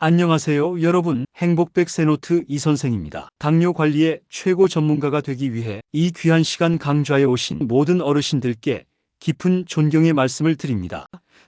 안녕하세요, 여러분. 행복백세노트 이선생입니다. 당뇨 관리의 최고 전문가가 되기 위해 이 귀한 시간 강좌에 오신 모든 어르신들께 깊은 존경의 말씀을 드립니다.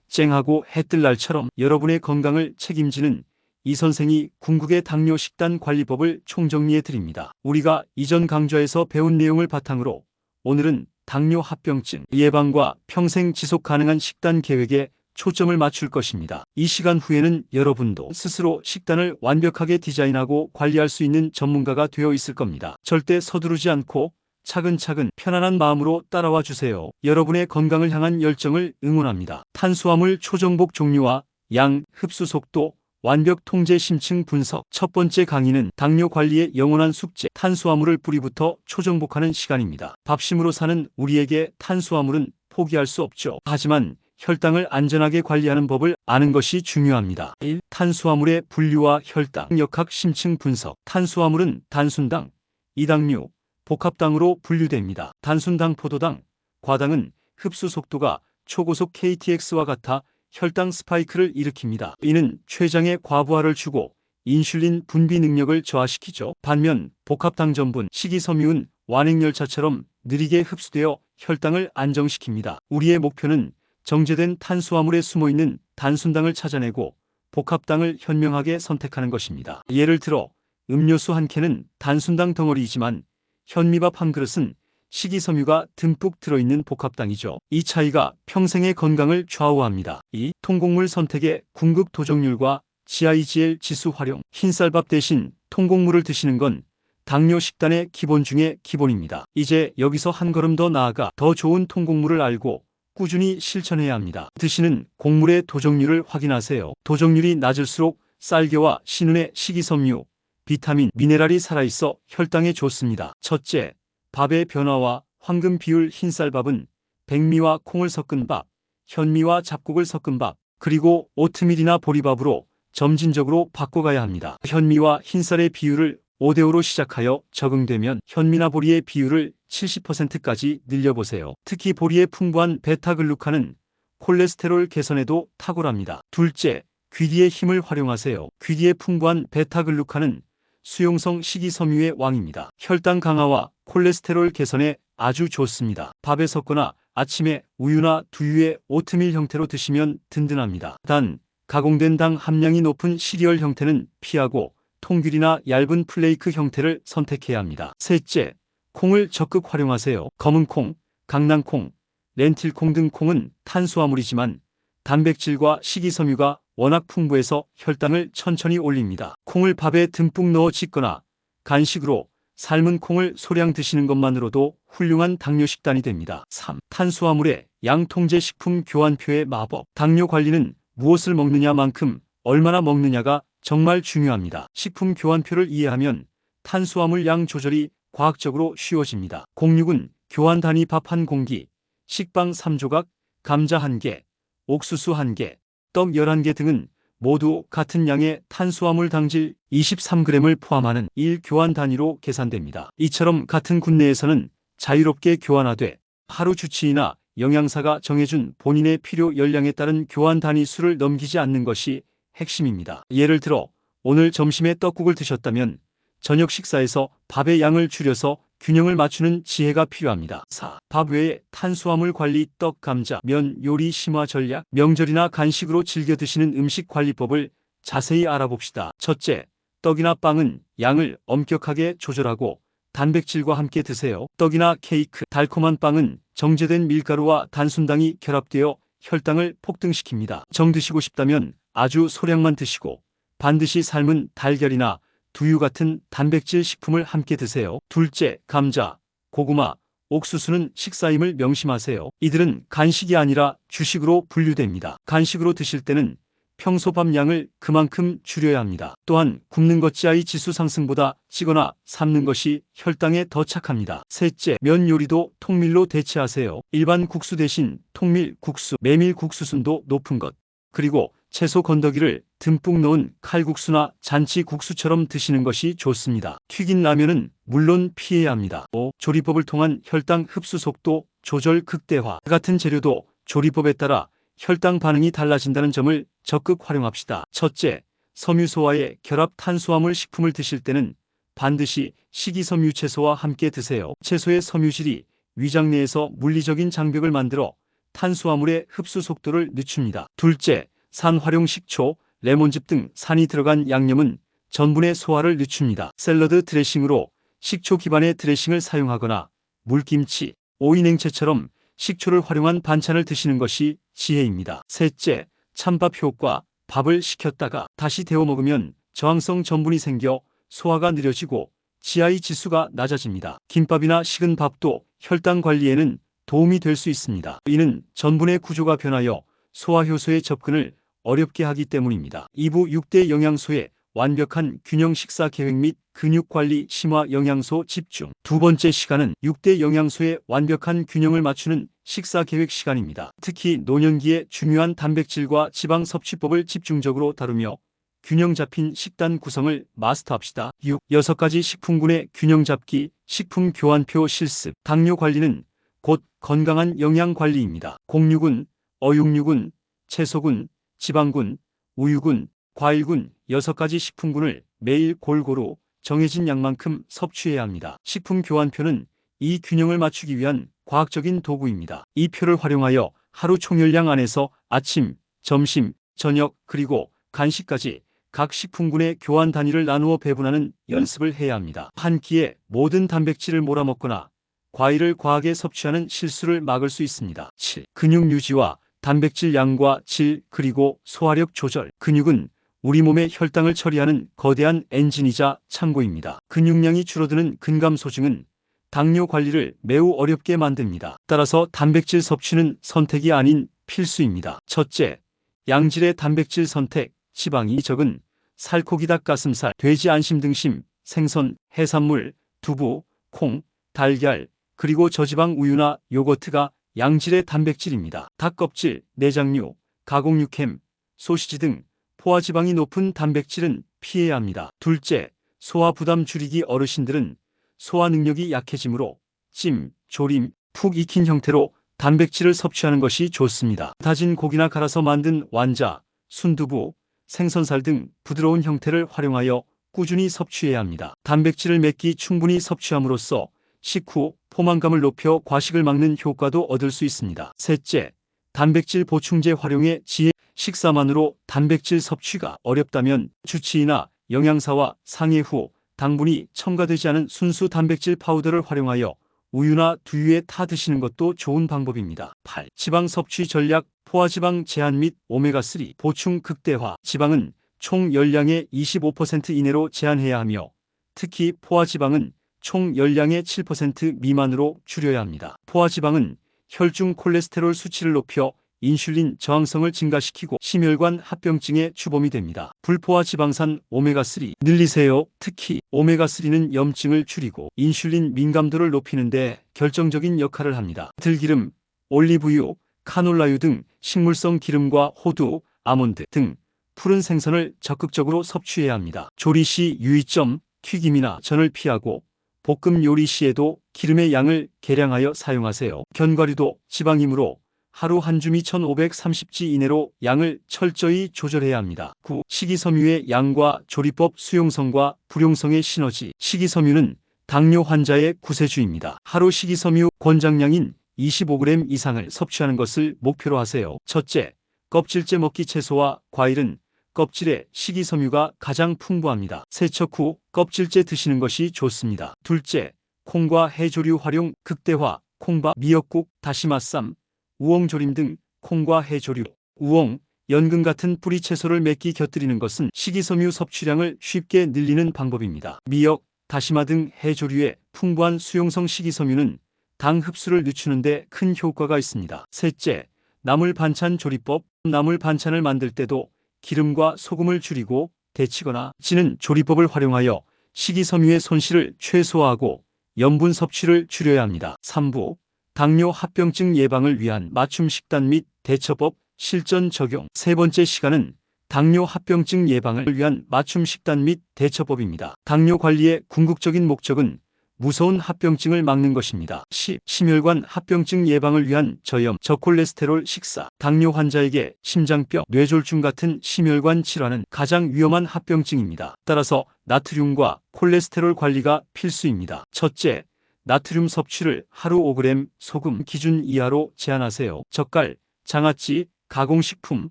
쨍하고 해뜰 날처럼 여러분의 건강을 책임지는 이 선생이 궁극의 당뇨 식단 관리법을 총정리해 드립니다. 우리가 이전 강좌에서 배운 내용을 바탕으로 오늘은 당뇨 합병증 예방과 평생 지속 가능한 식단 계획에 초점을 맞출 것입니다. 이 시간 후에는 여러분도 스스로 식단을 완벽하게 디자인하고 관리할 수 있는 전문가가 되어 있을 겁니다. 절대 서두르지 않고 차근차근 편안한 마음으로 따라와 주세요. 여러분의 건강을 향한 열정을 응원합니다. 탄수화물 초정복 종류와 양, 흡수 속도, 완벽 통제 심층 분석. 첫 번째 강의는 당뇨 관리의 영원한 숙제, 탄수화물을 뿌리부터 초정복하는 시간입니다. 밥심으로 사는 우리에게 탄수화물은 포기할 수 없죠. 하지만 혈당을 안전하게 관리하는 법을 아는 것이 중요합니다. 1. 탄수화물의 분류와 혈당 역학 심층 분석. 탄수화물은 단순당, 이당류, 복합당으로 분류됩니다. 단순당 포도당, 과당은 흡수 속도가 초고속 KTX와 같아 혈당 스파이크를 일으킵니다. 이는 췌장에 과부하를 주고 인슐린 분비 능력을 저하시키죠. 반면 복합당 전분, 식이섬유는 완행열차처럼 느리게 흡수되어 혈당을 안정시킵니다. 우리의 목표는 정제된 탄수화물에 숨어있는 단순당을 찾아내고 복합당을 현명하게 선택하는 것입니다. 예를 들어 음료수 한 캔은 단순당 덩어리이지만 현미밥 한 그릇은 식이섬유가 듬뿍 들어있는 복합당이죠. 이 차이가 평생의 건강을 좌우합니다. 2. 통곡물 선택의 궁극 도정률과 GIGL 지수 활용. 흰쌀밥 대신 통곡물을 드시는 건 당뇨 식단의 기본 중의 기본입니다. 이제 여기서 한 걸음 더 나아가 더 좋은 통곡물을 알고 꾸준히 실천해야 합니다. 드시는 곡물의 도정률을 확인하세요. 도정률이 낮을수록 쌀겨와 신운의 식이섬유, 비타민, 미네랄이 살아있어 혈당에 좋습니다. 첫째, 밥의 변화와 황금 비율. 흰쌀밥은 백미와 콩을 섞은 밥, 현미와 잡곡을 섞은 밥, 그리고 오트밀이나 보리밥으로 점진적으로 바꿔가야 합니다. 현미와 흰쌀의 비율을 5대5로 시작하여 적응되면 현미나 보리의 비율을 70%까지 늘려보세요. 특히 보리의 풍부한 베타글루칸은 콜레스테롤 개선에도 탁월합니다. 둘째, 귀리의 힘을 활용하세요. 귀리의 풍부한 베타글루칸은 수용성 식이섬유의 왕입니다. 혈당 강화와 콜레스테롤 개선에 아주 좋습니다. 밥에 섞거나 아침에 우유나 두유의 오트밀 형태로 드시면 든든합니다. 단, 가공된 당 함량이 높은 시리얼 형태는 피하고 통귤이나 얇은 플레이크 형태를 선택해야 합니다. 셋째, 콩을 적극 활용하세요. 검은콩, 강낭콩, 렌틸콩 등 콩은 탄수화물이지만 단백질과 식이섬유가 워낙 풍부해서 혈당을 천천히 올립니다. 콩을 밥에 듬뿍 넣어 짓거나 간식으로 삶은 콩을 소량 드시는 것만으로도 훌륭한 당뇨 식단이 됩니다. 3. 탄수화물의 양 통제 식품 교환표의 마법. 당뇨 관리는 무엇을 먹느냐만큼 얼마나 먹느냐가 정말 중요합니다. 식품 교환표를 이해하면 탄수화물 양 조절이 과학적으로 쉬워집니다. 06은 교환 단위 밥 한 공기, 식빵 3조각, 감자 1개, 옥수수 1개, 떡 11개 등은 모두 같은 양의 탄수화물 당질 23g을 포함하는 1 교환 단위로 계산됩니다. 이처럼 같은 군 내에서는 자유롭게 교환하되 하루 주치의나 영양사가 정해준 본인의 필요 열량에 따른 교환 단위 수를 넘기지 않는 것이 핵심입니다. 예를 들어 오늘 점심에 떡국을 드셨다면 저녁 식사에서 밥의 양을 줄여서 균형을 맞추는 지혜가 필요합니다. 4. 밥 외에 탄수화물 관리. 떡, 감자, 면 요리 심화 전략. 명절이나 간식으로 즐겨 드시는 음식 관리법을 자세히 알아봅시다. 첫째, 떡이나 빵은 양을 엄격하게 조절하고 단백질과 함께 드세요. 떡이나 케이크, 달콤한 빵은 정제된 밀가루와 단순당이 결합되어 혈당을 폭등시킵니다. 정 드시고 싶다면 아주 소량만 드시고 반드시 삶은 달걀이나 두유 같은 단백질 식품을 함께 드세요. 둘째, 감자, 고구마, 옥수수는 식사임을 명심하세요. 이들은 간식이 아니라 주식으로 분류됩니다. 간식으로 드실 때는 평소 밥 양을 그만큼 줄여야 합니다. 또한 굽는 것 GI 지수 상승보다 찌거나 삶는 것이 혈당에 더 착합니다. 셋째, 면 요리도 통밀로 대체하세요. 일반 국수 대신 통밀 국수, 메밀 국수 순도 높은 것, 그리고 채소 건더기를 듬뿍 넣은 칼국수나 잔치국수처럼 드시는 것이 좋습니다. 튀긴 라면은 물론 피해야 합니다. 5. 조리법을 통한 혈당 흡수 속도 조절 극대화. 같은 재료도 조리법에 따라 혈당 반응이 달라진다는 점을 적극 활용합시다. 첫째, 섬유소와의 결합 탄수화물 식품을 드실 때는 반드시 식이섬유 채소와 함께 드세요. 채소의 섬유질이 위장 내에서 물리적인 장벽을 만들어 탄수화물의 흡수 속도를 늦춥니다. 둘째, 산활용 식초, 레몬즙 등 산이 들어간 양념은 전분의 소화를 늦춥니다. 샐러드 드레싱으로 식초 기반의 드레싱을 사용하거나 물김치, 오이 냉채처럼 식초를 활용한 반찬을 드시는 것이 지혜입니다. 셋째, 찬밥 효과. 밥을 식혔다가 다시 데워 먹으면 저항성 전분이 생겨 소화가 느려지고 GI 지수가 낮아집니다. 김밥이나 식은 밥도 혈당 관리에는 도움이 될 수 있습니다. 이는 전분의 구조가 변하여 소화효소의 접근을 어렵게 하기 때문입니다. 2부 6대 영양소의 완벽한 균형 식사 계획 및 근육관리 심화 영양소 집중. 두 번째 시간은 6대 영양소의 완벽한 균형을 맞추는 식사 계획 시간입니다. 특히 노년기에 중요한 단백질과 지방 섭취법을 집중적으로 다루며 균형 잡힌 식단 구성을 마스터합시다. 6. 6가지 식품군의 균형 잡기 식품 교환표 실습. 당뇨 관리는 곧 건강한 영양 관리입니다. 곡류군, 어육류군, 채소군, 지방군, 우유군, 과일군 6가지 식품군을 매일 골고루 정해진 양만큼 섭취해야 합니다. 식품 교환표는 이 균형을 맞추기 위한 과학적인 도구입니다. 이 표를 활용하여 하루 총열량 안에서 아침, 점심, 저녁 그리고 간식까지 각 식품군의 교환 단위를 나누어 배분하는 연습을 해야 합니다. 한 끼에 모든 단백질을 몰아먹거나 과일을 과하게 섭취하는 실수를 막을 수 있습니다. 7. 근육 유지와 단백질 양과 질 그리고 소화력 조절. 근육은 우리 몸의 혈당을 처리하는 거대한 엔진이자 창고입니다. 근육량이 줄어드는 근감소증은 당뇨 관리를 매우 어렵게 만듭니다. 따라서 단백질 섭취는 선택이 아닌 필수입니다. 첫째, 양질의 단백질 선택. 지방이 적은 살코기, 닭가슴살, 돼지 안심 등심, 생선, 해산물, 두부, 콩, 달걀, 그리고 저지방 우유나 요거트가 양질의 단백질입니다. 닭껍질, 내장류, 가공육햄, 소시지 등 포화지방이 높은 단백질은 피해야 합니다. 둘째, 소화 부담 줄이기. 어르신들은 소화 능력이 약해지므로 찜, 조림, 푹 익힌 형태로 단백질을 섭취하는 것이 좋습니다. 다진 고기나 갈아서 만든 완자, 순두부, 생선살 등 부드러운 형태를 활용하여 꾸준히 섭취해야 합니다. 단백질을 몇 끼 충분히 섭취함으로써 식후 포만감을 높여 과식을 막는 효과도 얻을 수 있습니다. 셋째, 단백질 보충제 활용의 지혜. 식사만으로 단백질 섭취가 어렵다면 주치의나 영양사와 상의 후 당분이 첨가되지 않은 순수 단백질 파우더를 활용하여 우유나 두유에 타 드시는 것도 좋은 방법입니다. 8. 지방 섭취 전략. 포화지방 제한 및 오메가3 보충 극대화. 지방은 총 열량의 25% 이내로 제한해야 하며 특히 포화지방은 총 열량의 7% 미만으로 줄여야 합니다. 포화지방은 혈중 콜레스테롤 수치를 높여 인슐린 저항성을 증가시키고 심혈관 합병증의 주범이 됩니다. 불포화 지방산 오메가3 늘리세요. 특히 오메가3는 염증을 줄이고 인슐린 민감도를 높이는 데 결정적인 역할을 합니다. 들기름, 올리브유, 카놀라유 등 식물성 기름과 호두, 아몬드 등 푸른 생선을 적극적으로 섭취해야 합니다. 조리 시 유의점. 튀김이나 전을 피하고 볶음 요리 시에도 기름의 양을 계량하여 사용하세요. 견과류도 지방이므로 하루 한 줌이 1530지 이내로 양을 철저히 조절해야 합니다. 9. 식이섬유의 양과 조리법. 수용성과 불용성의 시너지. 식이섬유는 당뇨 환자의 구세주입니다. 하루 식이섬유 권장량인 25g 이상을 섭취하는 것을 목표로 하세요. 첫째, 껍질째 먹기. 채소와 과일은 껍질에 식이섬유가 가장 풍부합니다. 세척 후 껍질째 드시는 것이 좋습니다. 둘째, 콩과 해조류 활용 극대화. 콩밥, 미역국, 다시마쌈, 우엉조림 등 콩과 해조류, 우엉, 연근 같은 뿌리 채소를 몇 끼 곁들이는 것은 식이섬유 섭취량을 쉽게 늘리는 방법입니다. 미역, 다시마 등 해조류의 풍부한 수용성 식이섬유는 당 흡수를 늦추는 데 큰 효과가 있습니다. 셋째, 나물 반찬 조리법. 나물 반찬을 만들 때도 기름과 소금을 줄이고 데치거나 찌는 조리법을 활용하여 식이섬유의 손실을 최소화하고 염분 섭취를 줄여야 합니다. 3부, 당뇨 합병증 예방을 위한 맞춤 식단 및 대처법 실전 적용. 세 번째 시간은 당뇨 합병증 예방을 위한 맞춤 식단 및 대처법입니다. 당뇨 관리의 궁극적인 목적은 무서운 합병증을 막는 것입니다. 10. 심혈관 합병증 예방을 위한 저염, 저콜레스테롤 식사. 당뇨 환자에게 심장병, 뇌졸중 같은 심혈관 질환은 가장 위험한 합병증입니다. 따라서 나트륨과 콜레스테롤 관리가 필수입니다. 첫째, 나트륨 섭취를 하루 5g, 소금 기준 이하로 제한하세요. 젓갈, 장아찌, 가공식품,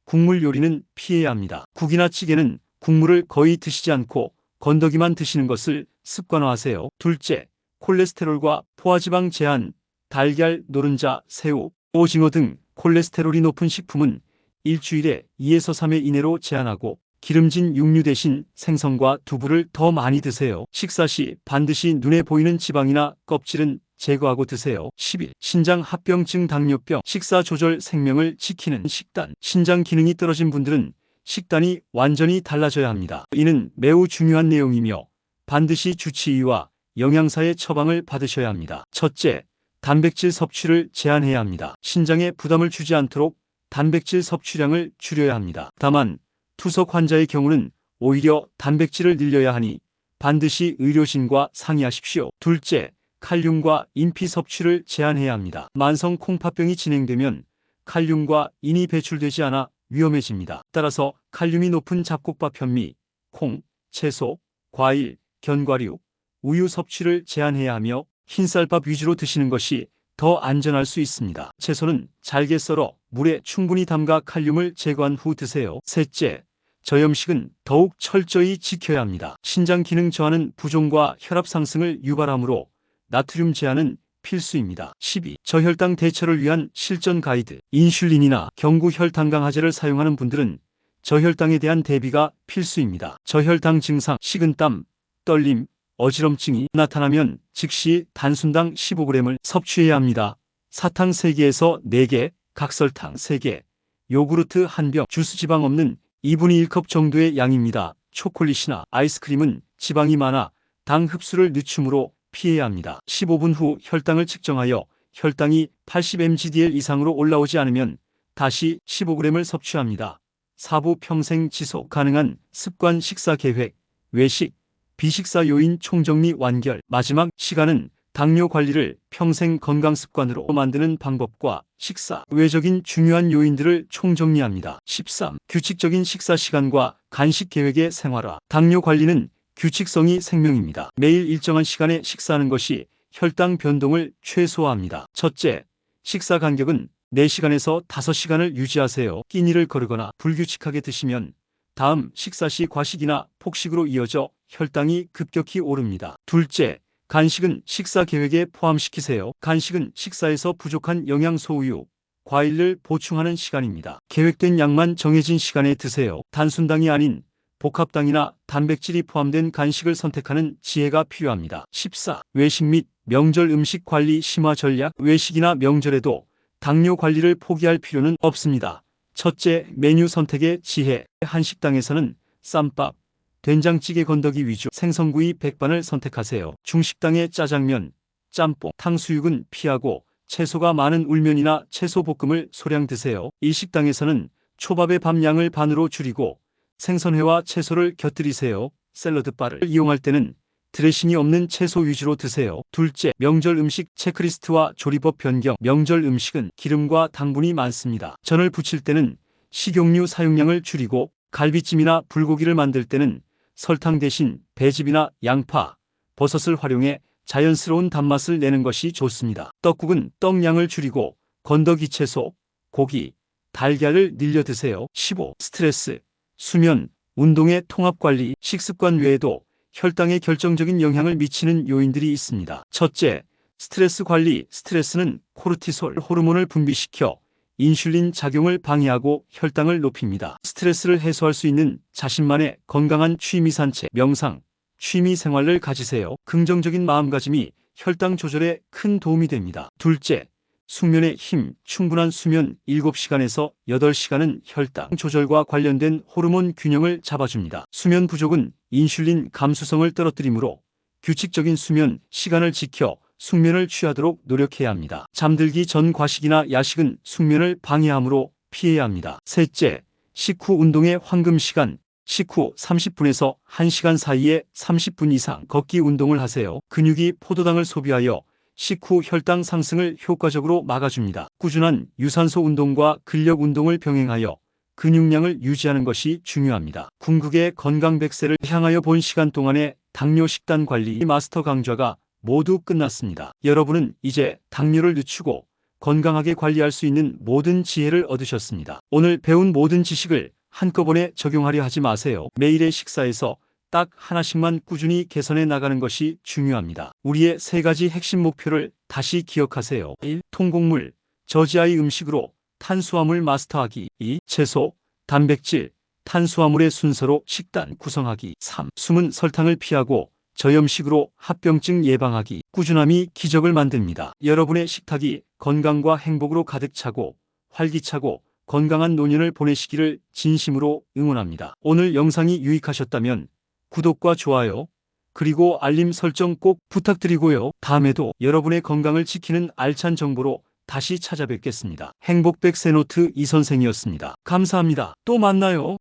국물 요리는 피해야 합니다. 국이나 찌개는 국물을 거의 드시지 않고 건더기만 드시는 것을 습관화하세요. 둘째, 콜레스테롤과 포화지방 제한, 달걀, 노른자, 새우, 오징어 등 콜레스테롤이 높은 식품은 일주일에 2에서 3회 이내로 제한하고 기름진 육류 대신 생선과 두부를 더 많이 드세요. 식사 시 반드시 눈에 보이는 지방이나 껍질은 제거하고 드세요. 11. 신장 합병증 당뇨병 식사 조절 생명을 지키는 식단. 신장 기능이 떨어진 분들은 식단이 완전히 달라져야 합니다. 이는 매우 중요한 내용이며 반드시 주치의와 영양사의 처방을 받으셔야 합니다. 첫째, 단백질 섭취를 제한해야 합니다. 신장에 부담을 주지 않도록 단백질 섭취량을 줄여야 합니다. 다만 투석 환자의 경우는 오히려 단백질을 늘려야 하니 반드시 의료진과 상의하십시오. 둘째, 칼륨과 인피 섭취를 제한해야 합니다. 만성 콩팥병이 진행되면 칼륨과 인이 배출되지 않아 위험해집니다. 따라서 칼륨이 높은 잡곡밥 현미, 콩, 채소, 과일, 견과류, 우유 섭취를 제한해야 하며 흰쌀밥 위주로 드시는 것이 더 안전할 수 있습니다. 채소는 잘게 썰어 물에 충분히 담가 칼륨을 제거한 후 드세요. 셋째, 저염식은 더욱 철저히 지켜야 합니다. 신장 기능 저하는 부종과 혈압 상승을 유발하므로 나트륨 제한은 필수입니다. 12. 저혈당 대처를 위한 실전 가이드. 인슐린이나 경구 혈당 강화제를 사용하는 분들은 저혈당에 대한 대비가 필수입니다. 저혈당 증상, 식은땀, 떨림, 어지럼증이 나타나면 즉시 단순당 15g을 섭취해야 합니다. 사탕 3개에서 4개, 각설탕 3개, 요구르트 1병, 주스 지방 없는 2분의 1컵 정도의 양입니다. 초콜릿이나 아이스크림은 지방이 많아 당 흡수를 늦추므로 피해야 합니다. 15분 후 혈당을 측정하여 혈당이 80mgdl 이상으로 올라오지 않으면 다시 15g을 섭취합니다. 4부 평생 지속 가능한 습관 식사 계획, 외식, 비식사 요인 총정리 완결. 마지막 시간은 당뇨 관리를 평생 건강 습관으로 만드는 방법과 식사, 외적인 중요한 요인들을 총정리합니다. 13. 규칙적인 식사 시간과 간식 계획의 생활화. 당뇨 관리는 규칙성이 생명입니다. 매일 일정한 시간에 식사하는 것이 혈당 변동을 최소화합니다. 첫째, 식사 간격은 4시간에서 5시간을 유지하세요. 끼니를 거르거나 불규칙하게 드시면 다음 식사 시 과식이나 폭식으로 이어져 혈당이 급격히 오릅니다. 둘째, 간식은 식사 계획에 포함시키세요. 간식은 식사에서 부족한 영양 소우유, 과일을 보충하는 시간입니다. 계획된 양만 정해진 시간에 드세요. 단순당이 아닌 복합당이나 단백질이 포함된 간식을 선택하는 지혜가 필요합니다. 14. 외식 및 명절 음식 관리 심화 전략. 외식이나 명절에도 당뇨 관리를 포기할 필요는 없습니다. 첫째, 메뉴 선택의 지혜. 한식당에서는 쌈밥, 된장찌개 건더기 위주 생선구이 백반을 선택하세요. 중식당의 짜장면, 짬뽕, 탕수육은 피하고 채소가 많은 울면이나 채소볶음을 소량 드세요. 일식당에서는 초밥의 밥 양을 반으로 줄이고 생선회와 채소를 곁들이세요. 샐러드바를 이용할 때는 드레싱이 없는 채소 위주로 드세요. 둘째, 명절 음식 체크리스트와 조리법 변경. 명절 음식은 기름과 당분이 많습니다. 전을 부칠 때는 식용유 사용량을 줄이고 갈비찜이나 불고기를 만들 때는 설탕 대신 배즙이나 양파, 버섯을 활용해 자연스러운 단맛을 내는 것이 좋습니다. 떡국은 떡량을 줄이고 건더기 채소, 고기, 달걀을 늘려 드세요. 15. 스트레스, 수면, 운동의 통합관리. 식습관 외에도 혈당에 결정적인 영향을 미치는 요인들이 있습니다. 첫째, 스트레스 관리. 스트레스는 코르티솔 호르몬을 분비시켜 인슐린 작용을 방해하고 혈당을 높입니다. 스트레스를 해소할 수 있는 자신만의 건강한 취미 산책, 명상, 취미 생활을 가지세요. 긍정적인 마음가짐이 혈당 조절에 큰 도움이 됩니다. 둘째, 숙면의 힘. 충분한 수면 7시간에서 8시간은 혈당 조절과 관련된 호르몬 균형을 잡아줍니다. 수면 부족은 인슐린 감수성을 떨어뜨리므로 규칙적인 수면 시간을 지켜 숙면을 취하도록 노력해야 합니다. 잠들기 전 과식이나 야식은 숙면을 방해하므로 피해야 합니다. 셋째, 식후 운동의 황금 시간. 식후 30분에서 1시간 사이에 30분 이상 걷기 운동을 하세요. 근육이 포도당을 소비하여 식후 혈당 상승을 효과적으로 막아줍니다. 꾸준한 유산소 운동과 근력 운동을 병행하여 근육량을 유지하는 것이 중요합니다. 궁극의 건강 100세를 향하여 본 시간 동안의 당뇨 식단 관리 마스터 강좌가 모두 끝났습니다. 여러분은 이제 당뇨를 늦추고 건강하게 관리할 수 있는 모든 지혜를 얻으셨습니다. 오늘 배운 모든 지식을 한꺼번에 적용하려 하지 마세요. 매일의 식사에서 딱 하나씩만 꾸준히 개선해 나가는 것이 중요합니다. 우리의 3가지 핵심 목표를 다시 기억하세요. 1. 통곡물, 저지하의 음식으로 탄수화물 마스터하기. 2. 채소, 단백질, 탄수화물의 순서로 식단 구성하기. 3. 숨은 설탕을 피하고 저염식으로 합병증 예방하기. 꾸준함이 기적을 만듭니다. 여러분의 식탁이 건강과 행복으로 가득 차고 활기차고 건강한 노년을 보내시기를 진심으로 응원합니다. 오늘 영상이 유익하셨다면 구독과 좋아요 그리고 알림 설정 꼭 부탁드리고요. 다음에도 여러분의 건강을 지키는 알찬 정보로 다시 찾아뵙겠습니다. 행복 100세 노트 이선생이었습니다. 감사합니다. 또 만나요.